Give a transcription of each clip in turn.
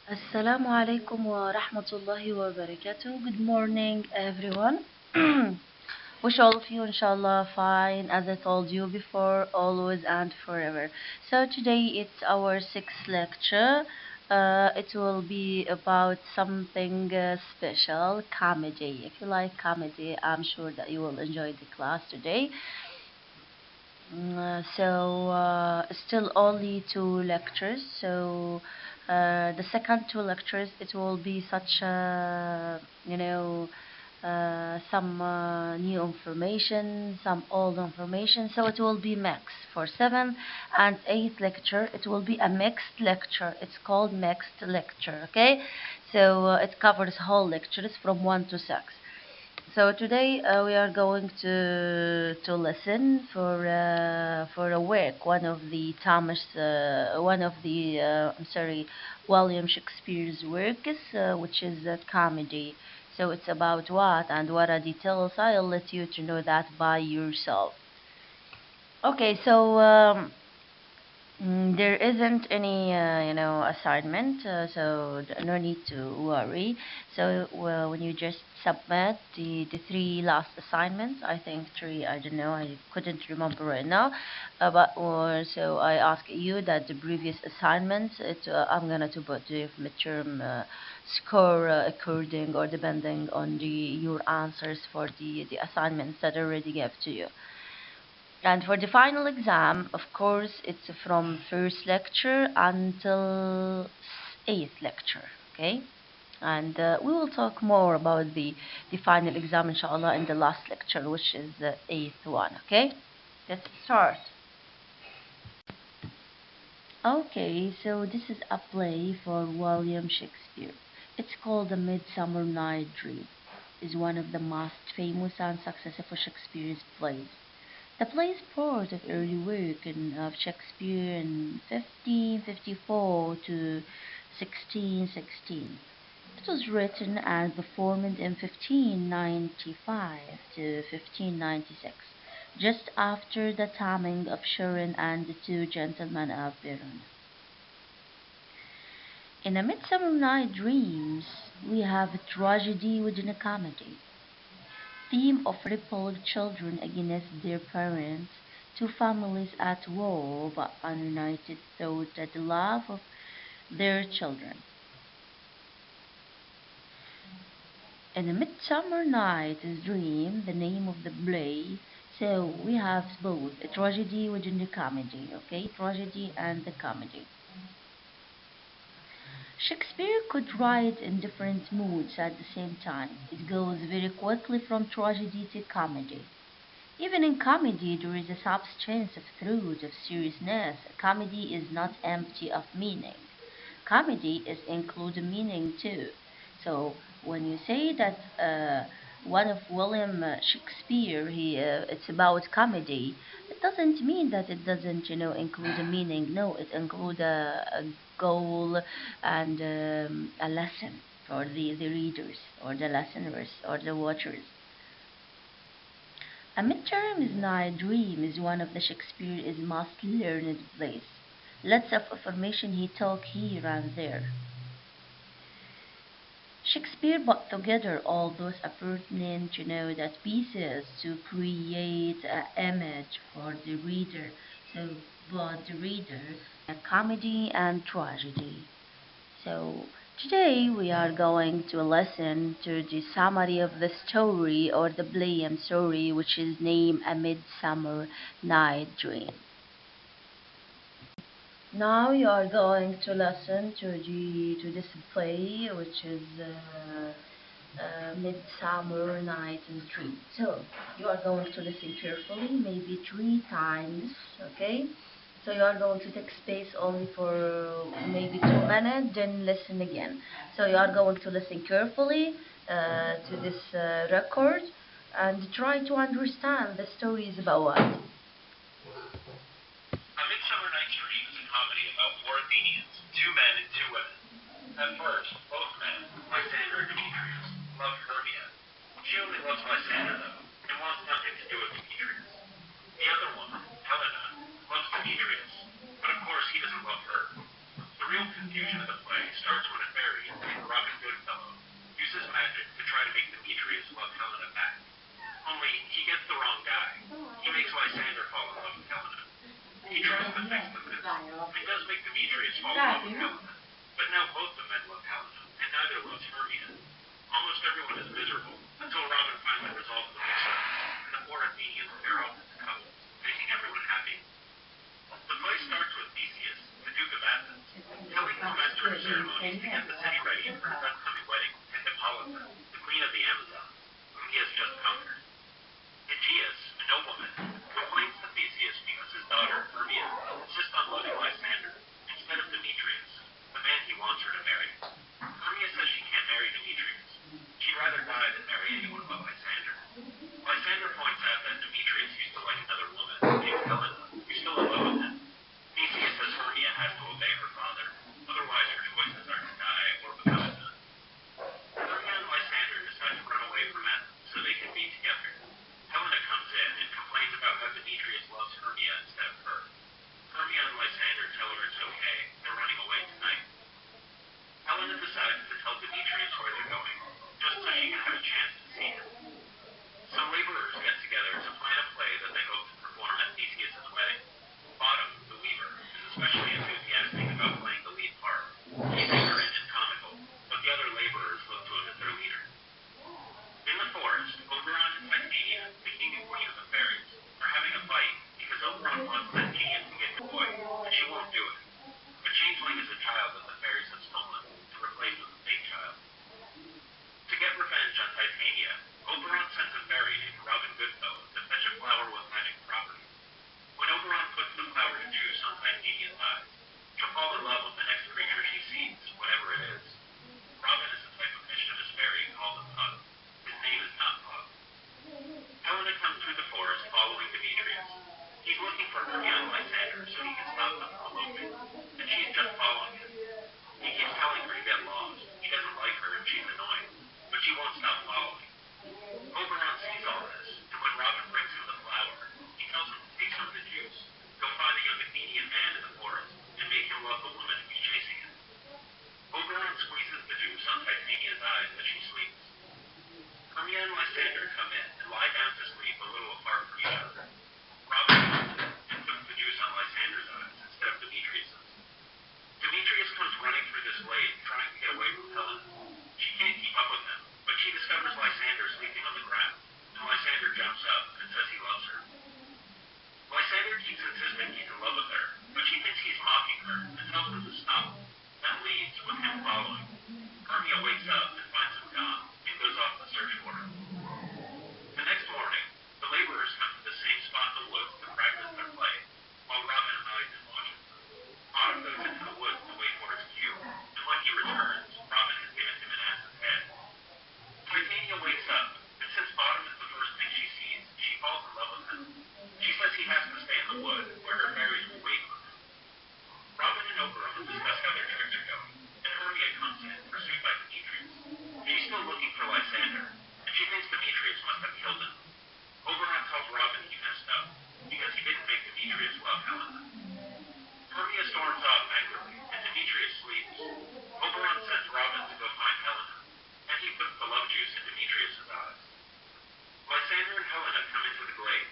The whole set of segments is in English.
Assalamu alaikum wa rahmatullahi wa barakatuh. Good morning, everyone. Wish all of you, inshallah, fine, as I told you before, always and forever. So today it's our sixth lecture. It will be about something special, comedy. If you like comedy, I'm sure that you will enjoy the class today. Still only two lectures. The second two lectures, it will be such some new information, some old information. So it will be mix for seventh and eighth lecture. It will be a mixed lecture. It's called mixed lecture. Okay, it covers whole lectures from 1 to 6. So today we are going to listen for a work, one of the William Shakespeare's works, which is a comedy. So it's about what and what are details. I'll let you to know that by yourself. Okay, there isn't any, assignment, no need to worry. So, well, when you just submit the three last assignments, I think three, I don't know, I couldn't remember right now, so I ask you that the previous assignments, I'm gonna to put the midterm score according or depending on your answers for the assignments that I already gave to you. And for the final exam, of course, it's from first lecture until eighth lecture, okay? And we will talk more about the final exam, inshallah, in the last lecture, which is the eighth one, okay? Let's start. Okay, so this is a play for William Shakespeare. It's called The Midsummer Night Dream. It's one of the most famous and successful Shakespeare's plays. The play is part of early work of Shakespeare in 1554 to 1616. It was written and performed in 1595 to 1596, just after the taming of Sharon and the Two Gentlemen of Verona. In A Midsummer Night Dreams, we have a tragedy within a comedy. Theme of repelled children against their parents, two families at war but ununited through the love of their children. In A Midsummer Night's Dream, the name of the play, so we have both a tragedy within the comedy, okay? Tragedy and the comedy. Shakespeare could write in different moods at the same time. It goes very quickly from tragedy to comedy. Even in comedy, there is a substance of truth, of seriousness. Comedy is not empty of meaning. Comedy is include meaning too. So when you say that one of William Shakespeare, it's about comedy, it doesn't mean that it doesn't, include a meaning. No, it include a goal and a lesson for the readers or the listeners or the watchers. A Midterm's Night Dream is one of the Shakespeare's most learned plays. Lots of information he talk here and there. Shakespeare put together all those pertinent, that pieces to create an image for the reader. So, for the reader, a comedy and tragedy. So today we are going to listen to the summary of the story or the play and story, which is named A Midsummer Night Dream. Now you are going to listen to this play, which is Midsummer Night Dream. So you are going to listen carefully, maybe 3 times, okay? So you are going to take space only for maybe 2 minutes, then listen again. So you are going to listen carefully to this record and try to understand the story is about what. A Midsummer Night's Dream is a comedy about four Athenians, two men and two women. At first, both men, Lysander and Demetrius, love Hermia. She only loves Lysander, though, and wants nothing to do with Demetrius. The other woman, Helena, loves Demetrius, but of course he doesn't love her. The real confusion of the play starts when affair ceremonies to get the city ready for his upcoming wedding to Hippolyta, the queen of the Amazon, whom he has just conquered. Aegeus, a nobleman, complains to Theseus because his daughter, Hermia, insists on loving Lysander instead of Demetrius, the man he wants her to marry. Hermia says she can't marry Demetrius. She'd rather die than marry anyone but Lysander. Lysander points out that Demetrius used to like another woman named Helena, who's still in love with him. Theseus says Hermia has to obey her father, otherwise her choices are to die or become a nun. Hermia and Lysander decide to run away from Athens so they can be together. Helena comes in and complains about how Demetrius loves Hermia instead of her. Hermia and Lysander tell her it's okay, they're running away tonight. Helena decides to tell Demetrius where they're going, just so she can have a chance to see him. Some laborers get together to plan a play that they hope to perform at Theseus' wedding. Bottom, the weaver, is especially enthusiastic about playing the lead part. He's ignorant and comical, but the other laborers look to him as their leader. In the forest, Oberon and Titania, the king and queen of the fairies, are having a fight because Oberon wants Titania to get the boy, and she won't do it. A changeling is a child that the fairies have stolen to replace with a fake child. To get revenge on Titania, Oberon sends a fairy named Robin Goodfellow to fetch a flower with magic properties. When Oberon puts the flower's juice on Titania's eyes, she'll fall in love with the next creature she sees, whatever it is. Robin is a type of mischievous fairy called a Pug. His name is not Pug. Helena comes through the forest following Demetrius. He's looking for Hermia and Lysander so he can stop them from eloping, and she's just following him. He keeps telling her to get lost. He doesn't like her and she's annoying, but she won't stop following. Oberon sees all this, and when Robin brings him the flower, he tells him to take some of the juice, go find a young Athenian man in the forest, and make him love the woman who's chasing him. Oberon squeezes the juice on Titania's eyes as she sleeps. Hermia and Lysander come in and lie down to sleep a little apart from each other. Robin comes in and puts the juice on Lysander's eyes instead of Demetrius's. Demetrius comes running through this glade, trying to get away from Helena. She can't keep up with him, but she discovers Lysander sleeping on the ground, and Lysander jumps up and says he loves her. Lysander keeps insisting he's in love with her, but she thinks he's mocking her and tells him to stop. That leads with him following. Hermia wakes up and finds him gone, and goes off to search for him. The next morning, the laborers come to the same spot in the woods to practice their play, while Robin hides and watches them. Autumn goes into the woods to wait for his cue, and when he returns, Robin has given him an ass's head. Titania wakes up, and since Autumn is the first thing she sees, she falls in love with him. She says he has to stay in the wood, where her fairies will wait for him. Robin and Oberon discuss how their tricks are going, and Hermia comes in, pursued by Demetrius. She's still looking for Lysander, and she thinks Demetrius must have killed him. Oberon tells Robin he messed up, because he didn't make Demetrius love Helena. Hermia storms off angrily, and Demetrius sleeps. Oberon sends Robin to go find Helena, and he puts the love juice in Demetrius' eyes. Lysander and Helena come into the glade.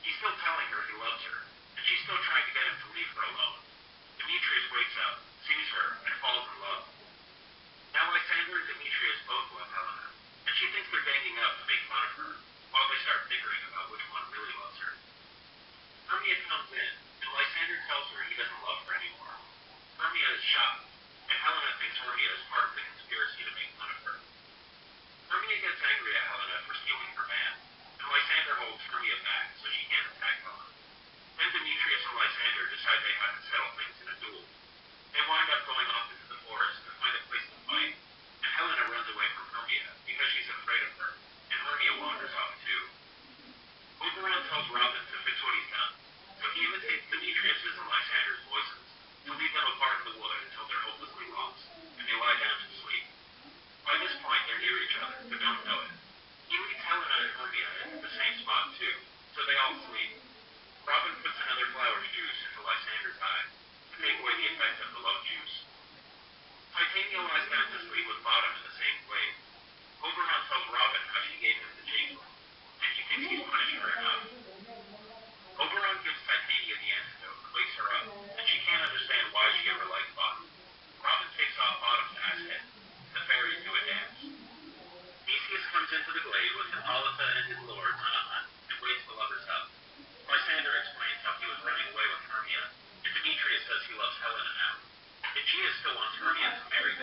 He's still telling her he loves her, and she's still trying to get him to leave her alone. Demetrius wakes up, sees her, and falls in love. Now Lysander and Demetrius both love Helena, and she thinks they're ganging up to make fun of her, while they start bickering about which one really loves her. Hermia comes in, and Lysander tells her he doesn't love her anymore. Hermia is shocked, and Helena thinks Hermia is part of the conspiracy to make fun of her. Hermia gets angry at Helena for stealing her man, and Lysander holds Hermia back so she can't attack Helena. Then Demetrius and Lysander decide they have to settle things in a duel. They wind up going off into the forest to find a place to fight, and Helena runs away from Hermia because she's afraid of her, and Hermia wanders off too. Oberon tells Robin to fix what he's done, so he imitates Demetrius's and Lysander's voices to lead them apart in the wood until they're hopelessly lost, and they lie down to sleep. By this point, they're near each other, but don't know it. He leads Helena and Hermia into the same spot too, so they all sleep. Robin puts another flower's juice into Lysander's eye to take away the effect of the love juice. Titania lies down to sleep with Bottom in the same glade. Oberon tells Robin how she gave him the changeling, and he thinks he's punished her enough. Oberon gives Titania the antidote and wakes her up, and she can't understand why she ever liked Bottom. Robin takes off Bottom's ass head. The fairies do a dance. Theseus comes into the glade with Hippolyta and his lords on a hunt and waits the lovers up. Lysander explains how he was running away with Hermia, and Demetrius says he loves Helena now. Aegeus still wants Hermia to marry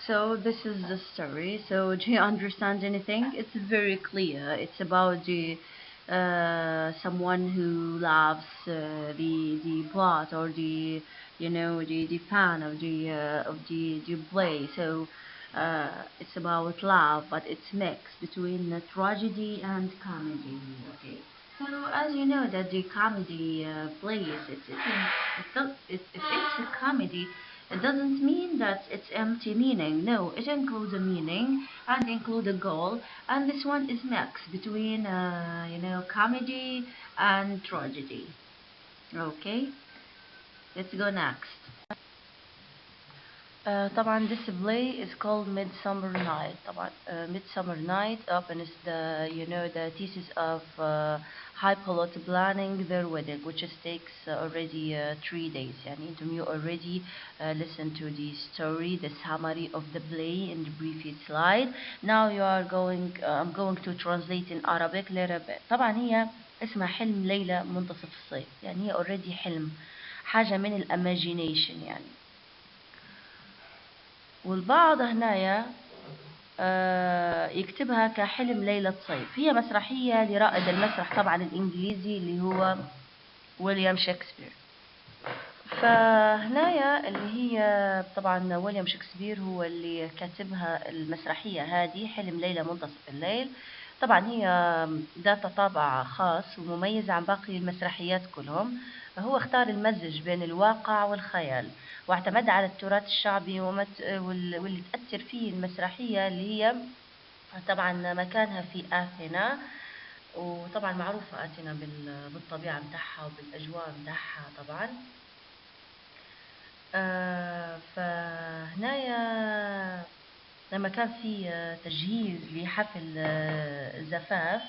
So this is the story. So do you understand anything? It's very clear. It's about the someone who loves the plot or the the fan of the play. So it's about love, but it's mixed between the tragedy and comedy. Okay. So as you know that the comedy plays, if it's a comedy, it doesn't mean that it's empty meaning. No, it includes a meaning and include a goal. And this one is mixed between comedy and tragedy. Okay, let's go next. طبعا this play is called Midsummer Night. طبعا Midsummer Night opens the the thesis of high pilot planning their wedding, which is takes already 3 days. يعني انتم you already listen to the story, the summary of the play in the previous slide. Now you are going I'm going to translate in Arabic little bit. طبعا هي اسمها حلم ليلة منتصف الصيف. يعني هي already حلم، حاجة من الاماجينيشن يعني. والبعض هنايا يكتبها كحلم ليلة صيف. هي مسرحية لرائد المسرح طبعا الإنجليزي اللي هو ويليام شكسبير. فهنايا اللي هي طبعا ويليام شكسبير هو اللي كاتبها المسرحية هذه حلم ليلة منتصف الليل. طبعا هي ذات طابع خاص ومميز عن باقي المسرحيات كلهم. هو اختار المزج بين الواقع والخيال، واعتمد على التراث الشعبي واللي تأثر فيه المسرحية اللي هي طبعا مكانها في آثينا. وطبعا معروفة آثينا بالطبيعة متاعها وبالأجواء متاعها طبعا. فهنايا لما كان في تجهيز لحفل الزفاف،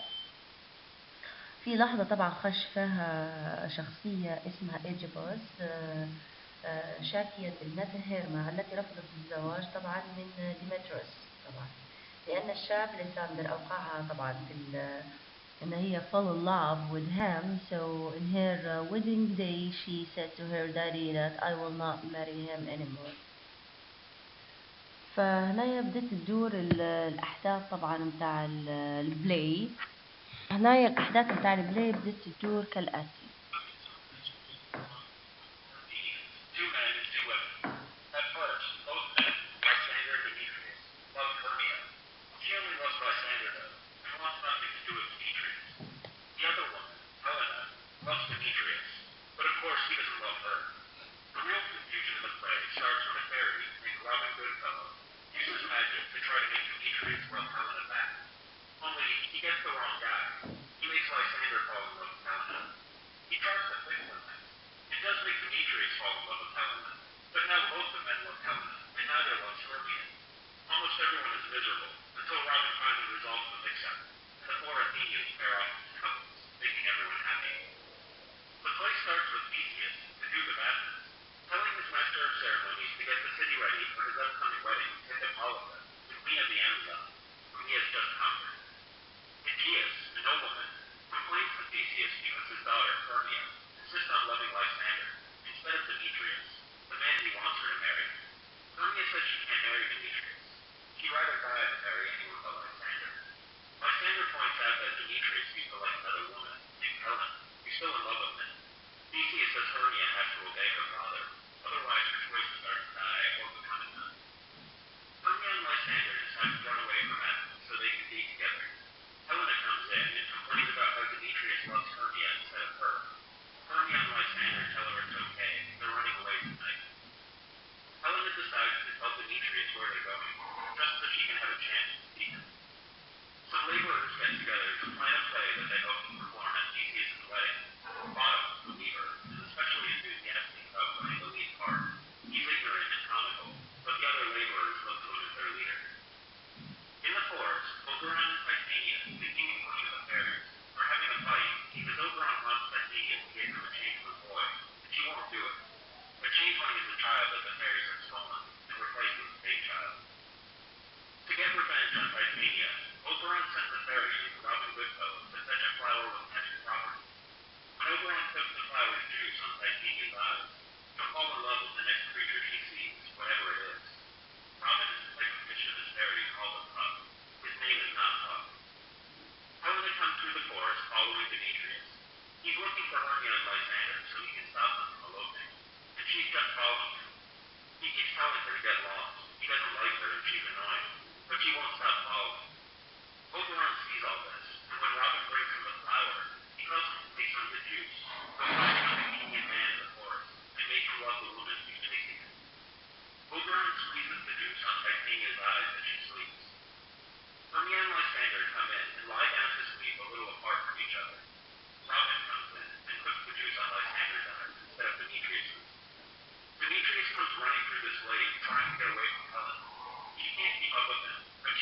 في لحظة طبعا خش فيها شخصية اسمها إيجيبوس شاكية ابنتها هيرما التي رفضت الزواج طبعا من ديمتروس طبعا، لأن الشاب ليساندر أوقعها طبعا في إن هي fall in love with him. So in her wedding day she said to her daddy that I will not marry him anymore. فهنا بدأت تدور الأحداث طبعا متاع البلاي. هنا الأحداث متاع البلاي بدأت تدور كالآتي.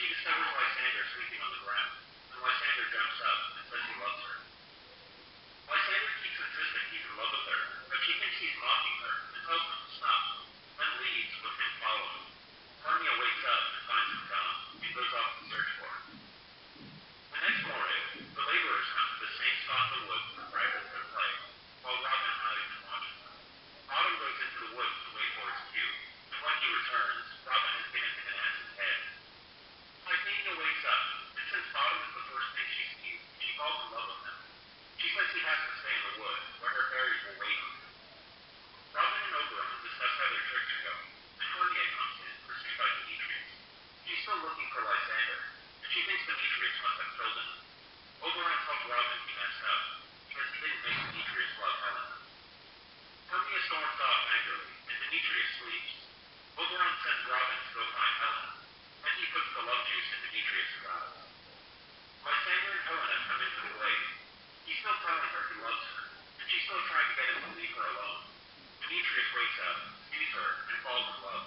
she discovers Lysander sleeping on the ground, and Lysander jumps up and says he loves her. Lysander keeps insisting he's in love with her, but she thinks he's mocking her and tells him to stop, then leaves with him following. Hermia wakes up and finds him gone and goes off to search for him. The next morning, the laborers come to the same spot in the woods to practice their play, while Robin hides and watches them. Autumn goes into the woods to wait for his cue, and when he returns, Robin has been into an ass's head. Titania wakes up, and since Autumn is the first thing she sees, she falls in love with him. She says he has to stay in the woods, where her fairies will wait on him. Robin and Oberon discuss how their tricks are going, and Hermia comes in, pursued by Demetrius. She's still looking for Lysander, and she thinks Demetrius must have killed him. Oberon tells Robin he messed up, because he didn't make Demetrius love Helena. Hermia storms off angrily, and Demetrius sleeps. Oberon sends Robin to go find Helena, and he puts the love juice in Demetrius' eyes. Lysander and Helena come into the glade. He's still telling her he loves her, and she's still trying to get him to leave her alone. Demetrius wakes up, sees her, and falls in love.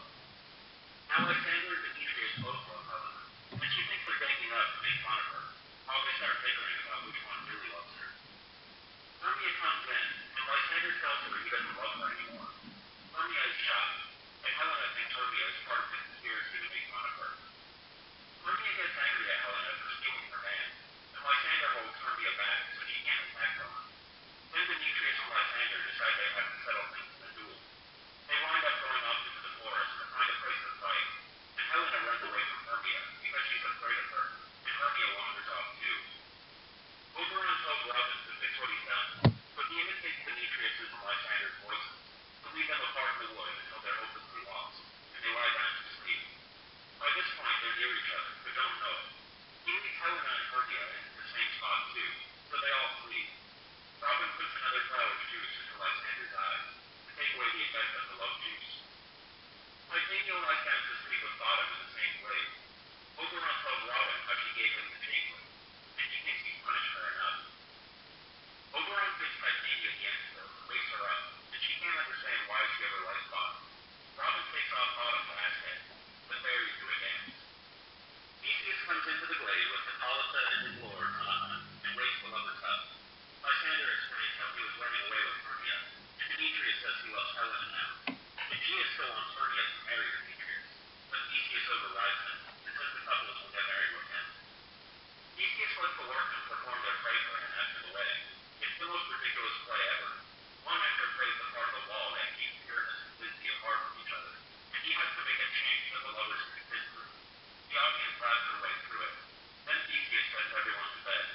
Now Lysander and Demetrius both love Helena, and she thinks they're ganging up to make fun of her, while they start bickering about which one really loves her. Hermia comes in, and Lysander tells her he doesn't love her anymore. Hermia is shocked, and Helena thinks Hermia is part of the conspiracy to make fun of her. Hermia gets angry at Helena for stealing her man, and Lysander holds Hermia back so she can't attack Helena. Then Demetrius and Lysander decide they have to settle things in a duel. They wind up going off into the forest to find a place to fight, and Helena runs away from Hermia because she's afraid of her, and Hermia wanders off too. Oberon tells Robin to fix what he's done, but he imitates Demetrius' and Lysander's voices to leave them apart in the wood until they're hopelessly lost, and they lie down to sleep. By this point, they're near each other, but don't know it. He leads Helena and Hermia into the same spot too, so they all flee. Robin puts another flower's juice into Lysander's eyes to take away the effect of the love juice. Titania lies down to sleep with Autumn in the same glade. Oberon tells Robin how she gave him the chainlet, and he thinks he's punished her enough. Oberon gives Titania the antidote and wakes her up, and she can't understand why she ever liked Autumn. Robin takes off Autumn to ask him, the fairies do a dance. Theseus comes into the glade with Hippolyta and his lords on a hunt, and wakes the lovers up. Lysander explains how he was running away with Hermia, and Demetrius says he loves Helena now. Aegeus still wants Hermia to marry Demetrius, but Theseus overrides him and says the couples will get married with him. Theseus lets the workmen perform their play for him after the wedding. It's the most ridiculous play ever. One actor plays the part of the wall that keeps Pyramus and Thisbe apart from each other, and he has to make a change that the lovers can fit through. The audience laughs their way through it. Then Theseus sends everyone to bed.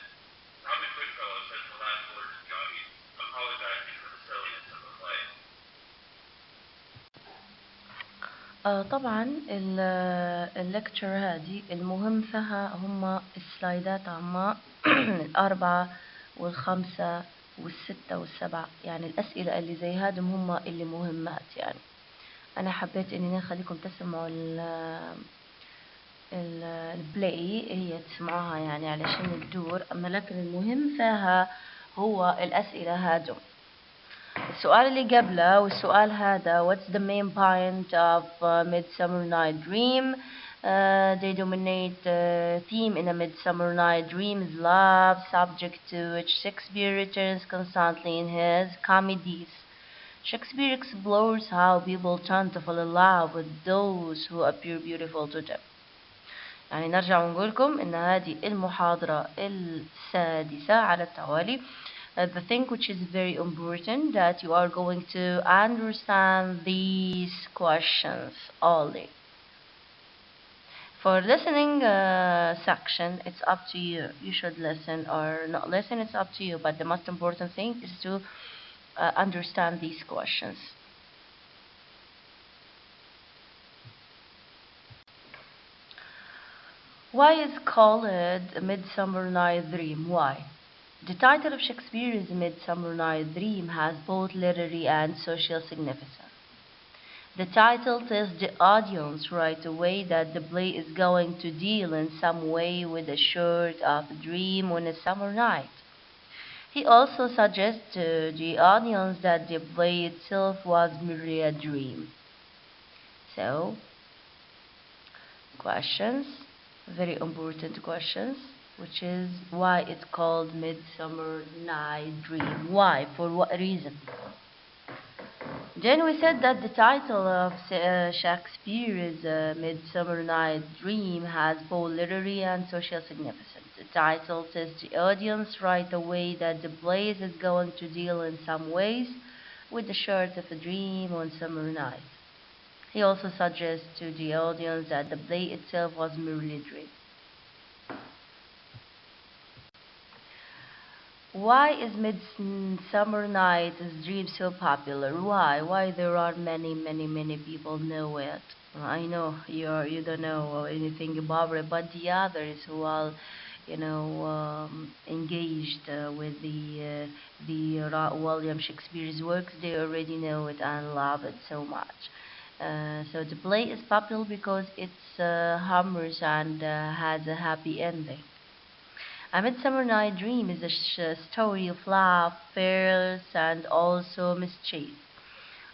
Robin Goodfellow says the last word to the audience, apologizing for the silliness of the play. طبعا الليكتشر هذه المهم فيها هم السلايدات عما الأربعة والخمسة والستة والسبعة، يعني الأسئلة اللي زي هادم هم اللي مهمات. يعني أنا حبيت إني نخليكم تسمعوا البلاي هي تسمعوها يعني علشان الدور، أما لكن المهم فيها هو الأسئلة هادم. السؤال اللي قبله والسؤال هذا what's the main point of Midsummer Night Dream? They dominate theme in A Midsummer Night Dream is love, subject to which Shakespeare returns constantly in his comedies. Shakespeare explores how people turn to fall in love with those who appear beautiful to them. يعني نرجع ونقولكم إن هذه المحاضرة السادسة على التوالي. The thing which is very important that you are going to understand these questions only. For listening section, it's up to you. You should listen or not listen, it's up to you. But the most important thing is to understand these questions. Why is called A Midsummer Night Dream? Why? The title of Shakespeare's Midsummer Night Dream has both literary and social significance. The title tells the audience right away that the play is going to deal in some way with a sort of dream on a summer night. He also suggests to the audience that the play itself was merely a dream. So, questions? very important questions, which is why it's called Midsummer Night Dream. Why? For what reason? Then we said that the title of Shakespeare's Midsummer Night Dream has both literary and social significance. The title tells the audience right away that the play is going to deal in some ways with the short of a dream on summer night. He also suggests to the audience that the play itself was merely a dream. Why is Midsummer Night's Dream so popular? Why there are many people know it? I know you don't know anything about it, but the others who are, engaged with the William Shakespeare's works, they already know it and love it so much. So the play is popular because it's humorous and has a happy ending. A Midsummer Night Dream is a story of love, fears, and also mischief.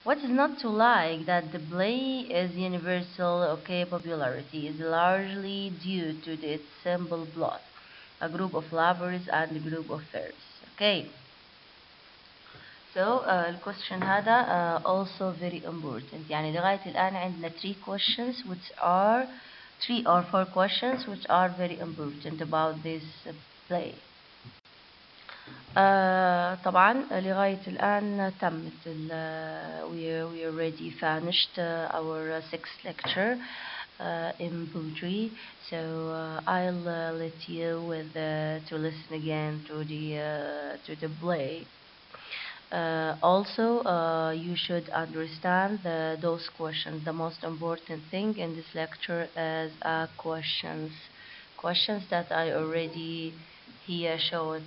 What is not to like that the play is universal, okay, popularity is largely due to its simple plot, a group of lovers and a group of fairies. Okay. So الquestion هذا also very important. يعني لغاية الآن عندنا 3 questions which are 3 or 4 questions which are very important about this play. طبعا لغاية الآن تمت we already finished our 6th lecture in poetry, so I'll let you with to listen again to the play. Also, you should understand those questions. The most important thing in this lecture is questions that I already here showed.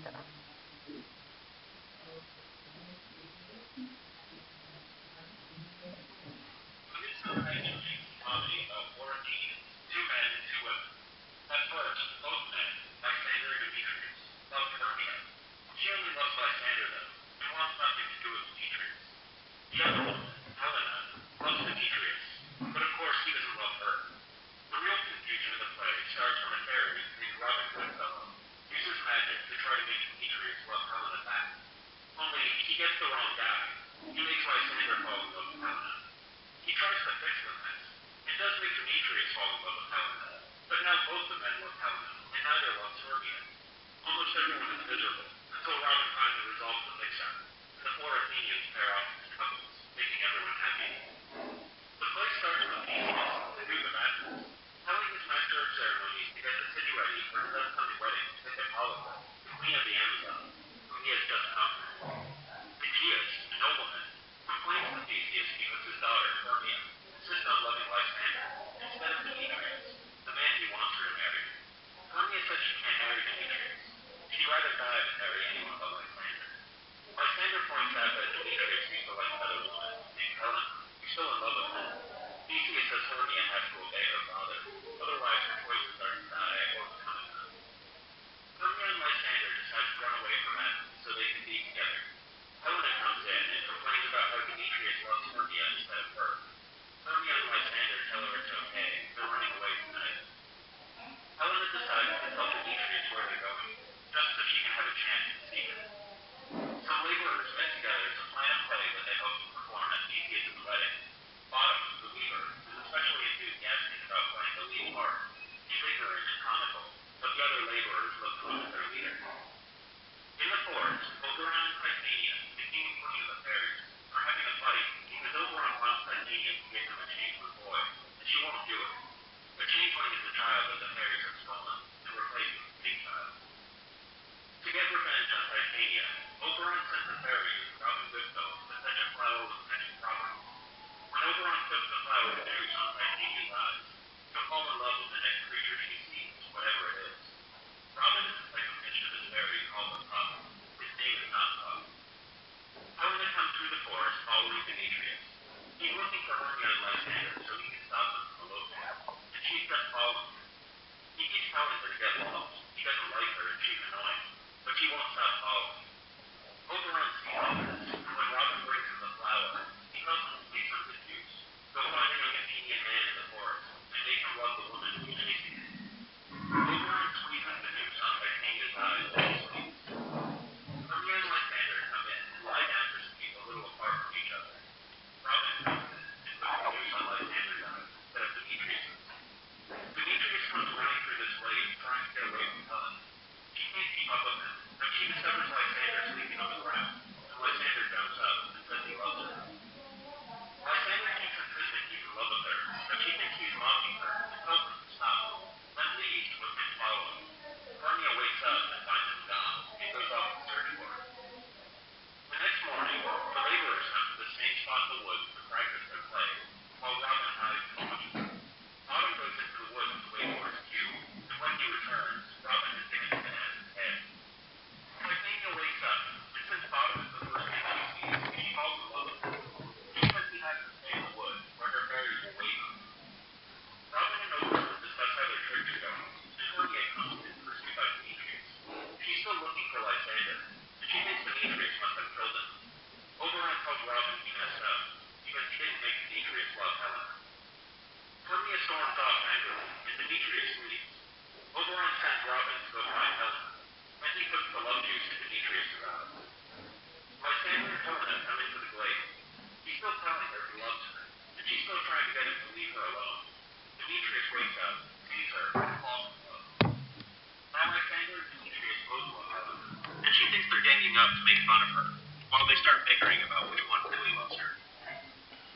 make fun of her, while they start bickering about which one really loves her.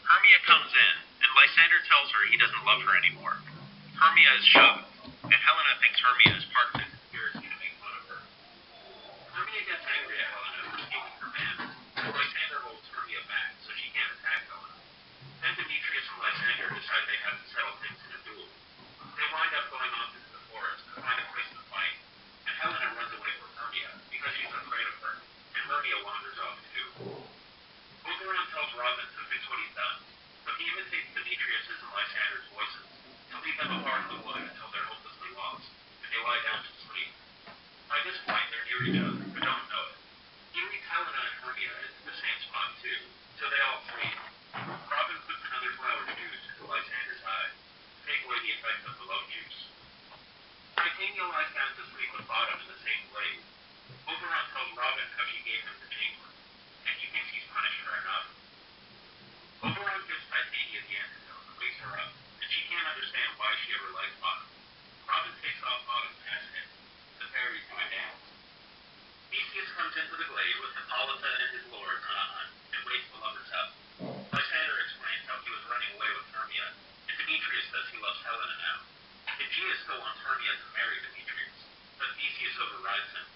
Hermia comes in, and Lysander tells her he doesn't love her anymore. Hermia is shocked, and Helena thinks Hermia is part of the conspiracy to make fun of her. Hermia gets angry at Helena for stealing her man, but Lysander holds Hermia back, so she can't attack Helena. Then Demetrius and Lysander decide they have to settle things in a duel. They wind up going off into the forest to find a place to fight, and Helena runs away from Hermia because she's afraid of her, and Hermia wanders off too. Oberon tells Robin to fix what he's done, but he imitates Demetrius's and Lysander's voices to lead them apart in the wood until they're hopelessly lost, and they lie down to sleep. By this point, they're near each other, but don't know it. He leads Helena and Hermia into the same spot too, so they all sleep. Robin puts another flower juice into Lysander's eye to take away the effect of the love juice. Titania lies down to sleep with Bottom in the same place. Oberon tells Robin how she gave him the chamber, and he thinks he's punished her enough. Oberon gives Titania the antidote and wakes her up, and she can't understand why she ever liked Bottom. Robin takes off Bottom's casket. The fairies do a dance. Theseus comes into the glade with Hippolyta and his lords on a hunt and wakes the lovers up. Lysander explains how he was running away with Hermia, and Demetrius says he loves Helena now. Aegeus still wants Hermia to marry Demetrius, but Theseus overrides him.